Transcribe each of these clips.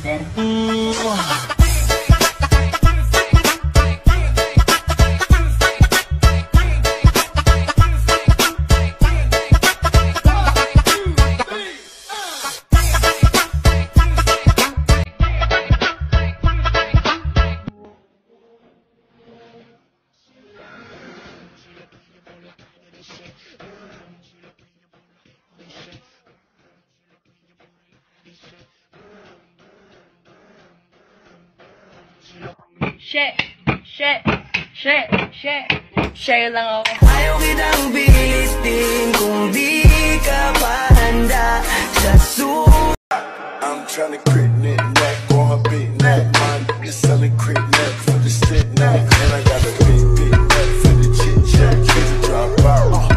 mister. Share lang ako. Ayaw kitang bilitin kung di ka pa handa sa I'm tryna crit neck on her big neck. Mine is selling crit neck for the sit neck. And I got a big neck for the chit chat. Kids drop out.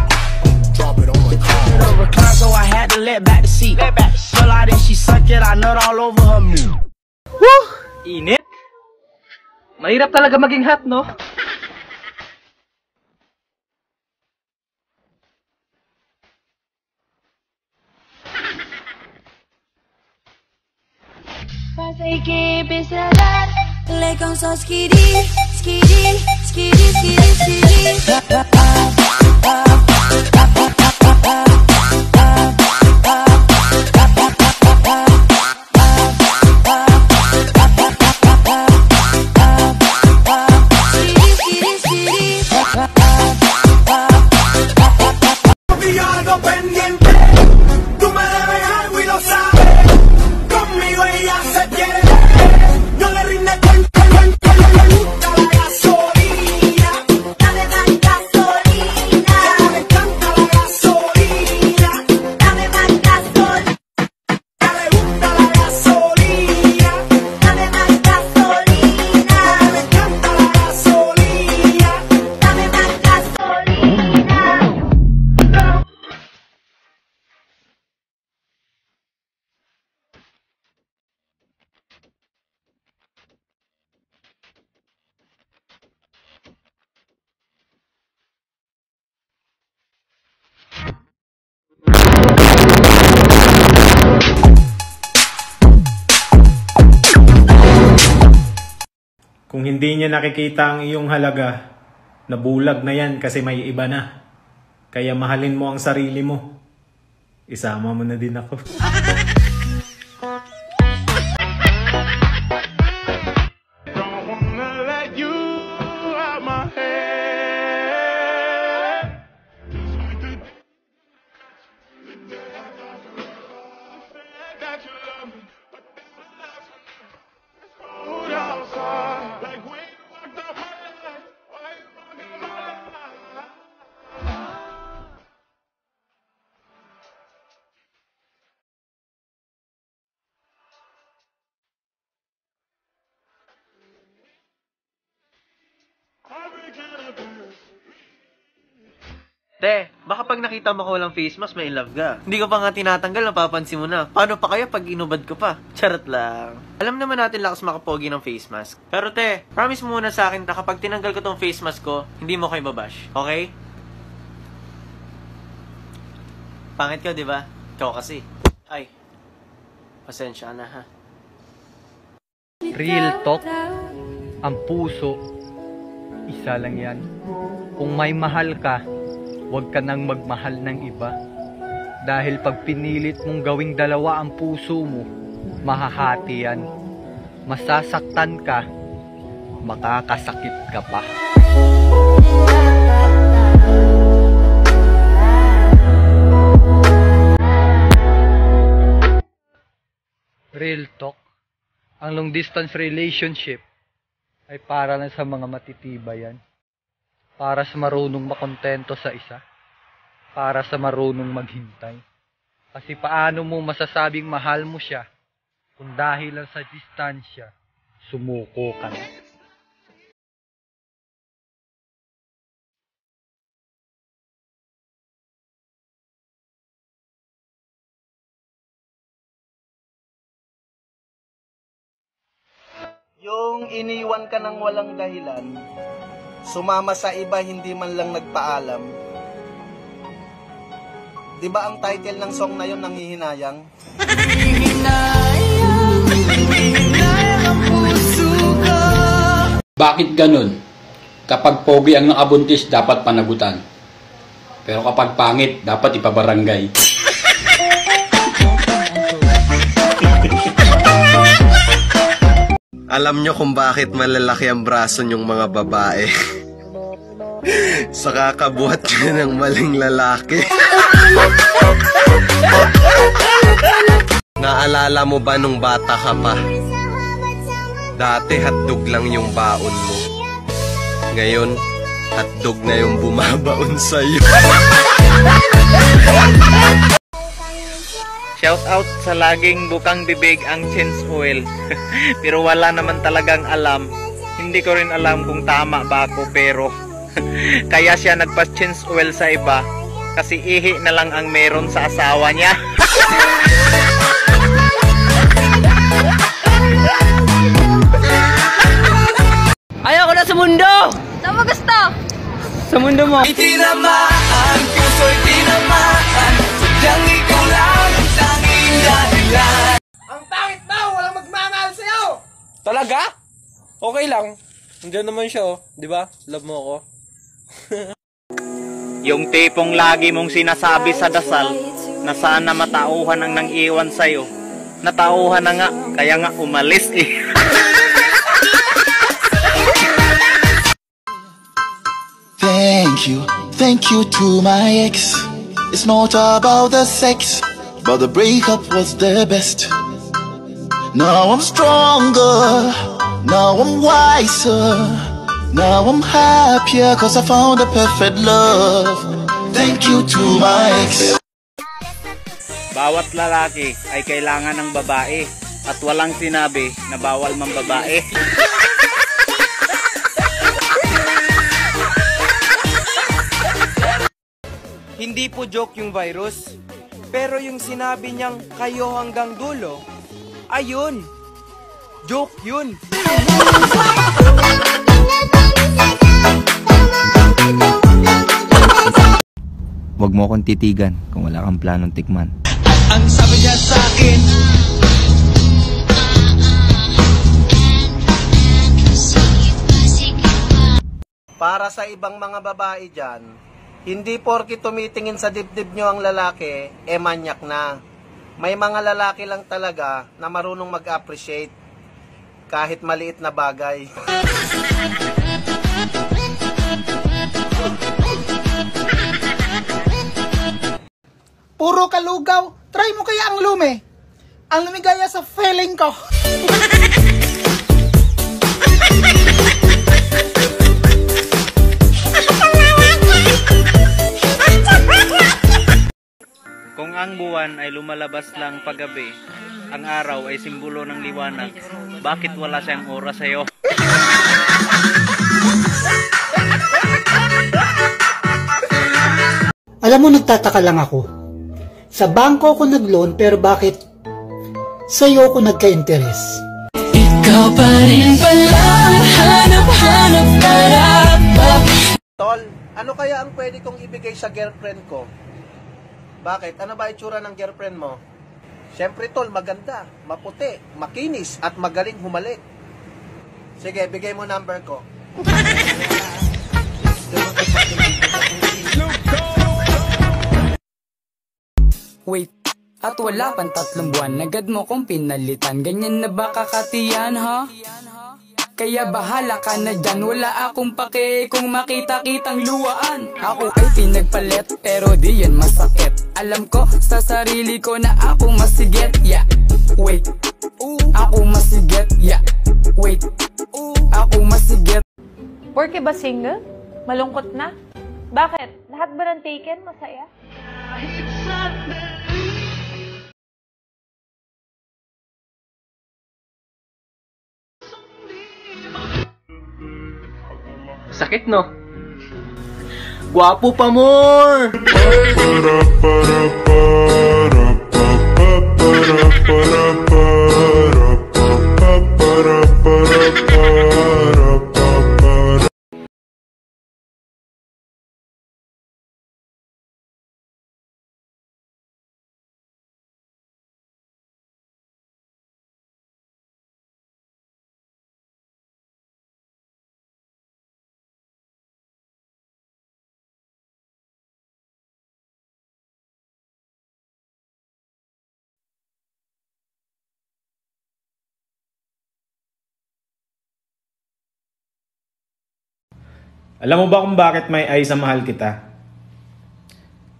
Drop it on my car. Recline, so I had to let back the seat. Fell out and she sucked it. I nut all over her meat. Woo! Init? Mahirap talaga maging hot, no? Pasay que pesadar, le con so skiddy, skiddy, skiddy, skiddy, skiddy. Kung hindi niya nakikita ang iyong halaga, nabulag na yan kasi may iba na. Kaya mahalin mo ang sarili mo. Isama mo na din ako. Te, baka pag nakita mo ko walang face mask, may love ka. Hindi ko pa nga tinatanggal, napapansin mo na. Paano pa kaya pag inubad ko pa? Charot lang. Alam naman natin lakas makapogi ng face mask. Pero te, promise mo muna sa akin na kapag tinanggal ko tong face mask ko, hindi mo kayo babash. Okay? Pangit ka, di ba? Ikaw kasi. Ay, pasensya na ha. Real talk, ang puso, isa lang yan. Kung may mahal ka, huwag ka nang magmahal ng iba. Dahil pag pinilit mong gawing dalawa ang puso mo, mahahati yan. Masasaktan ka, makakasakit ka pa. Real talk, ang long distance relationship ay para lang sa mga matitibay yan. Para sa marunong makontento sa isa. Para sa marunong maghintay. Kasi paano mo masasabing mahal mo siya kung dahil lang sa distansya, sumuko ka na. Yung iniwan ka ng walang dahilan, sumama sa iba hindi man lang nagpaalam. Di ba ang title ng song na yon nanghihinayang? Bakit ganun? Kapag pogi ang nakabuntis, dapat panagutan. Pero kapag pangit, dapat ipabarangay. Alam nyo kung bakit malalaki ang braso nyong mga babae? Sa kakabuhat nyo ng maling lalaki. Naalala mo ba nung bata ka pa? Dati hotdog lang yung baon mo. Ngayon, hotdog na yung bumabaon sa'yo. Shout out sa laging bukang bibig ang change oil. Pero wala naman talagang alam. Hindi ko rin alam kung tama ba ako, pero kaya siya nagpa-change oil sa iba kasi ihi na lang ang meron sa asawa niya. Ayoko na sa mundo! Saan mo gusto? Sa mundo mo. Itinamaan, puso'y tinamaan. Sadyang ikaw lang ang tanging dahilan. Ang pangit daw, walang magmamahal sa'yo! Talaga? Okay lang. Nandiyan naman siya, oh. Di ba? Love mo ako. Yung tipong lagi mong sinasabi sa dasal na sana matauhan ang nang iwan sa'yo. Natauhan na nga, kaya nga umalis eh. Thank you to my ex. It's not about the sex, but the breakup was the best. Now I'm stronger, now I'm wiser, now I'm happier cause I found the perfect love. Thank you to my ex. Bawat lalaki ay kailangan ng babae at walang sinabi na bawal mambabae. Hindi po joke yung virus. Pero yung sinabi niyang kayo hanggang dulo, ayun. Joke yun. Huwag mo akong titigan kung wala kang planong tikman. Ang sabi niya sa akin, Para sa ibang mga babae dyan, hindi porki tumitingin sa dibdib nyo ang lalaki, manyak na. May mga lalaki lang talaga na marunong mag-appreciate kahit maliit na bagay. Puro kalugaw, try mo kaya ang lume. Ang lumigaya sa feeling ko. Kung ang buwan ay lumalabas lang paggabi, ang araw ay simbolo ng liwanag, bakit wala siyang oras sa'yo? Alam mo, nagtataka lang ako. Sa bangko ako nag-loan pero bakit sa'yo ako nagka-interes? ikaw pa rin pala, hanap-hanap para. Tol, ano kaya ang pwede kong ibigay sa girlfriend ko? Bakit? Ano ba itsura ng girlfriend mo? Siyempre tol, maganda, maputi, makinis, at magaling humalik. Sige, bigay mo number ko. Wait, at wala pang 3 buwan, agad mo kong pinalitan. Ganyan na ba kakatiyan, ha? Kaya bahala ka na dyan, wala akong pake kung makita-kitang luwaan. Ako ay pinagpalit, pero di yan masakit. Alam ko sa sarili ko na ako masigit, yeah. Wait, ako masigit, yeah. Wait, ako masigit. Porke ba single? Malungkot na? Bakit? Lahat ba ng taken masaya? Sakit, no? Gwapo pa more! Alam mo ba kung bakit may ay sa mahal kita?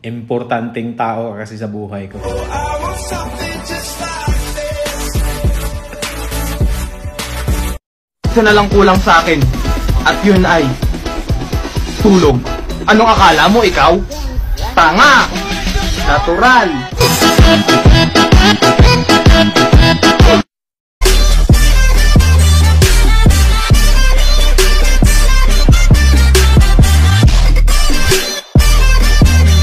Importanteng tao ka kasi sa buhay ko. Isa na lang kulang sa akin. At yun ay tulog. Anong akala mo ikaw? Tanga! Natural!